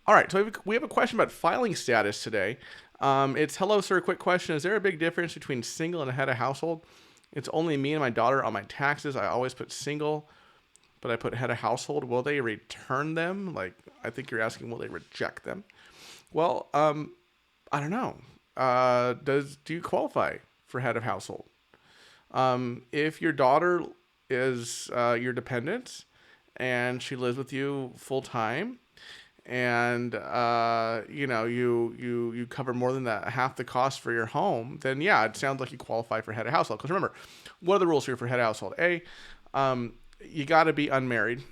All right, so we have a question about filing status today. It's hello, sir. Quick question: is there a big difference between single and head of household? It's only me and my daughter on my taxes. I always put single, but I put head of household. Will they return them? Like, I think you're asking, will they reject them? Well, I don't know. Do you qualify for head of household? If your daughter is your dependent and she lives with you full time, and you cover more than that half the cost for your home, then yeah, it sounds like you qualify for head of household. Because remember, what are the rules here for head of household? You got to be unmarried.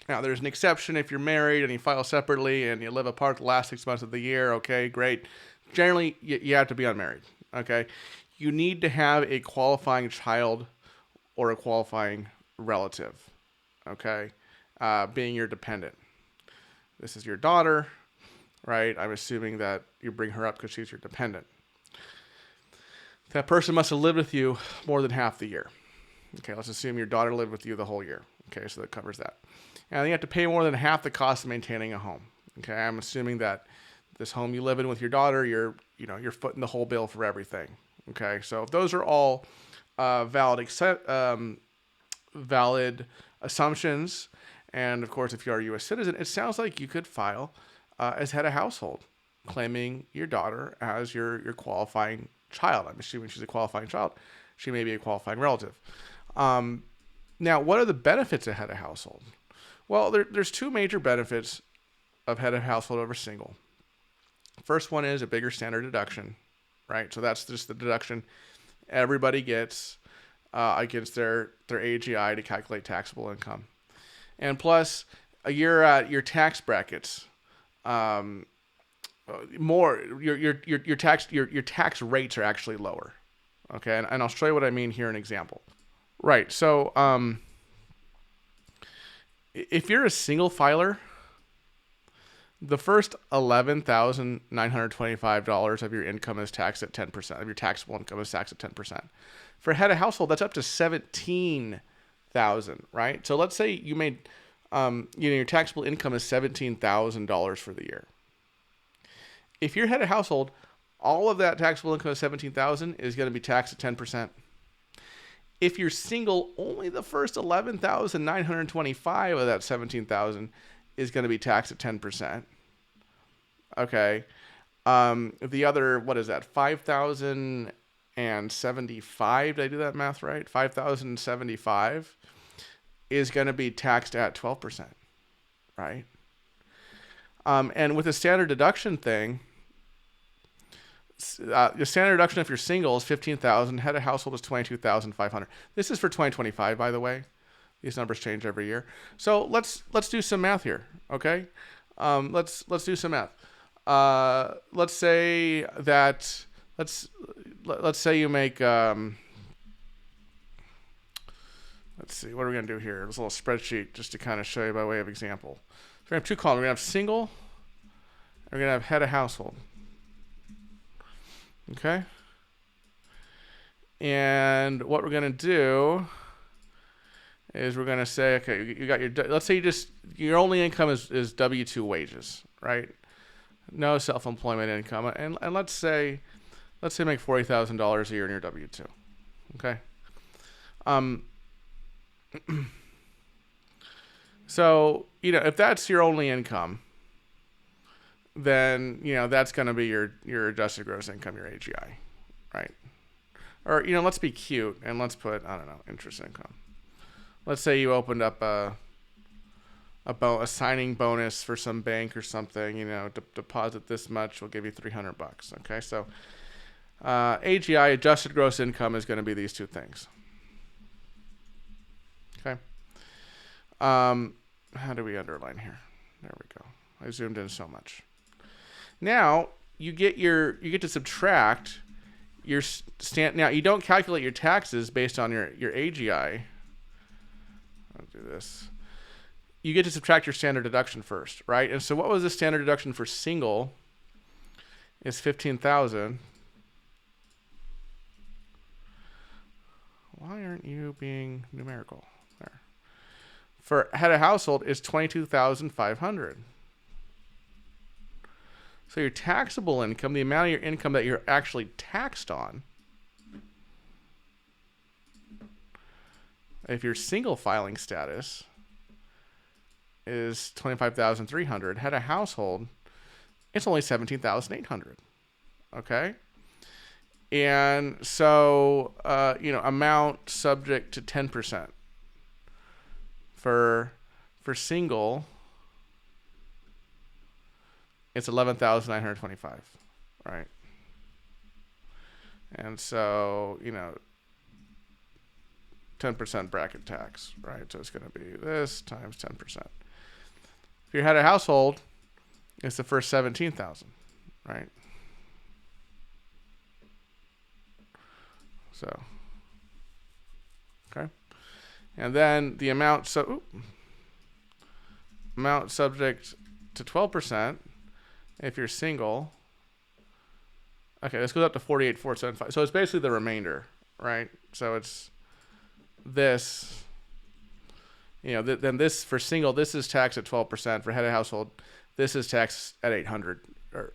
Now, there's an exception if you're married and you file separately and you live apart the last 6 months of the year. Okay, great. Generally, you have to be unmarried. Okay, you need to have a qualifying child or a qualifying relative. Okay, being your dependent. This is your daughter, right? I'm assuming that you bring her up because she's your dependent. That person must have lived with you more than half the year. Okay, let's assume your daughter lived with you the whole year. Okay, so that covers that. And you have to pay more than half the cost of maintaining a home. Okay, I'm assuming that this home you live in with your daughter, you're footing the whole bill for everything. Okay, so if those are all valid assumptions, and of course, if you are a U.S. citizen, it sounds like you could file as head of household, claiming your daughter as your qualifying child. I'm assuming she's a qualifying child. She may be a qualifying relative. Now, what are the benefits of head of household? Well, there's two major benefits of head of household over single. First one is a bigger standard deduction, right? So that's just the deduction everybody gets against their AGI to calculate taxable income. And plus, you're at your tax brackets. Your tax rates are actually lower. Okay, and I'll show you what I mean here in an example. Right. So, if you're a single filer, the first $11,925 of your income is taxed at 10%. Of your taxable income is taxed at 10%. For head of household, that's up to $17,000. Right. So let's say you made, your taxable income is $17,000 for the year. If you're head of household, all of that taxable income of $17,000 is going to be taxed at 10%. If you're single, only the first $11,925 of that $17,000 is going to be taxed at 10%. Okay. The other, what is that? 5,075. Did I do that math right? 5,075 is going to be taxed at 12%. Right. And with the standard deduction thing, the standard deduction if you're single is $15,000. Head of household is $22,500. This is for 2025, by the way. These numbers change every year. So let's do some math here, okay? Let's do some math. Let's say you make let's see, what are we gonna do here? There's a little spreadsheet just to kind of show you by way of example. So we're gonna have two columns. We're gonna have single, and we're gonna have head of household. Okay. And what we're going to do is we're going to say, okay, you got let's say your only income is W-2 wages, right? No self-employment income. And let's say you make $40,000 a year in your W-2. Okay. So, if that's your only income, then that's going to be your adjusted gross income, your AGI, right? Or let's be cute and let's put, I don't know, interest income. Let's say you opened up a signing bonus for some bank or something. Deposit this much, we'll give you $300. Okay, so AGI, adjusted gross income, is going to be these two things. Okay. How do we underline here? There we go. I zoomed in so much. Now you get to subtract your now you don't calculate your taxes based on your AGI. I'll do this. You get to subtract your standard deduction first, right? And so what was the standard deduction for single? Is $15,000. Why aren't you being numerical? There. For head of household is $22,500. So your taxable income, the amount of your income that you're actually taxed on, if your single filing status is 25,300, head of household, it's only 17,800. Okay? And so, amount subject to 10% for single, it's 11,925, right? And so, 10% bracket tax, right? So it's going to be this times 10%. If you had a household, it's the first 17,000, right? So, okay. And then the amount subject to 12%, if you're single. Okay, this goes up to 48,475. So it's basically the remainder, right? So it's this, then this for single, this is taxed at 12%. For head of household, this is taxed at 800, or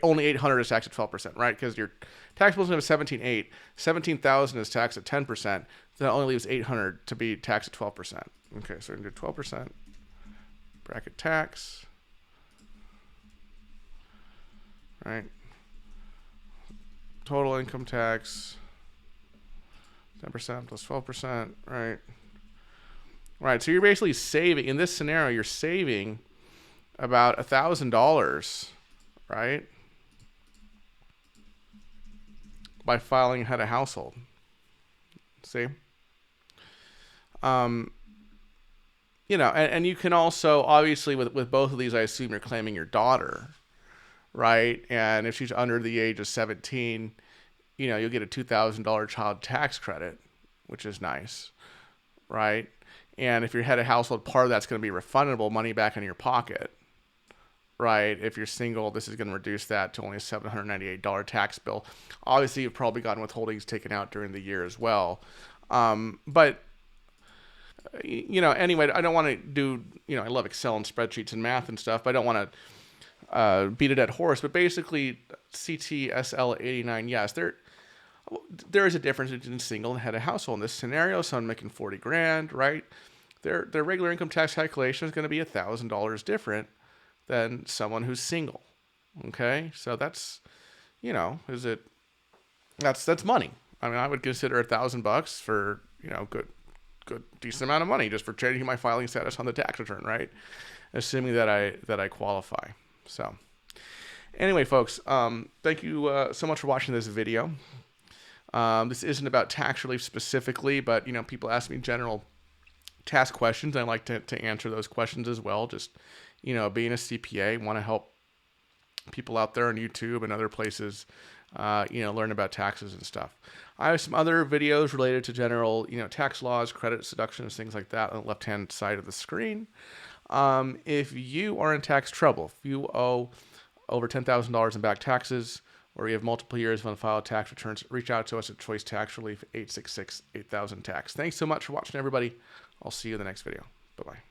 only 800 is taxed at 12%, right? Because your taxable income is 17,800, 17,000 is taxed at 10%. So that only leaves 800 to be taxed at 12%. Okay, so we're gonna do 12% bracket tax, right? Total income tax, 10% plus 12%, right? Right, so you're basically saving, in this scenario, you're saving about $1,000, right? By filing head of household. See? And you can also, obviously, with both of these, I assume you're claiming your daughter, right? And if she's under the age of 17, you'll get a $2,000 child tax credit, which is nice, right? And if you're head of household, part of that's going to be refundable money back in your pocket, right? If you're single, this is going to reduce that to only a $798 tax bill. Obviously, you've probably gotten withholdings taken out during the year as well. But anyway, I don't want to do, I love Excel and spreadsheets and math and stuff, but I don't want to beat a dead horse. But basically, CTSL 89, yes, there is a difference between single and head of household. In this scenario, someone making 40 grand, right? Their regular income tax calculation is going to be $1,000 different than someone who's single. Okay, so that's, that's money. I mean, I would consider $1,000 for good decent amount of money just for changing my filing status on the tax return, right? Assuming that I qualify. So, anyway, folks, thank you so much for watching this video. This isn't about tax relief specifically, but people ask me general tax questions. I like to answer those questions as well. Just being a CPA, want to help people out there on YouTube and other places, learn about taxes and stuff. I have some other videos related to general, tax laws, credit deductions, things like that on the left-hand side of the screen. If you are in tax trouble, if you owe over $10,000 in back taxes, or you have multiple years of unfiled tax returns, reach out to us at Choice Tax Relief, 866-8000-TAX. Thanks so much for watching, everybody. I'll see you in the next video. Bye-bye.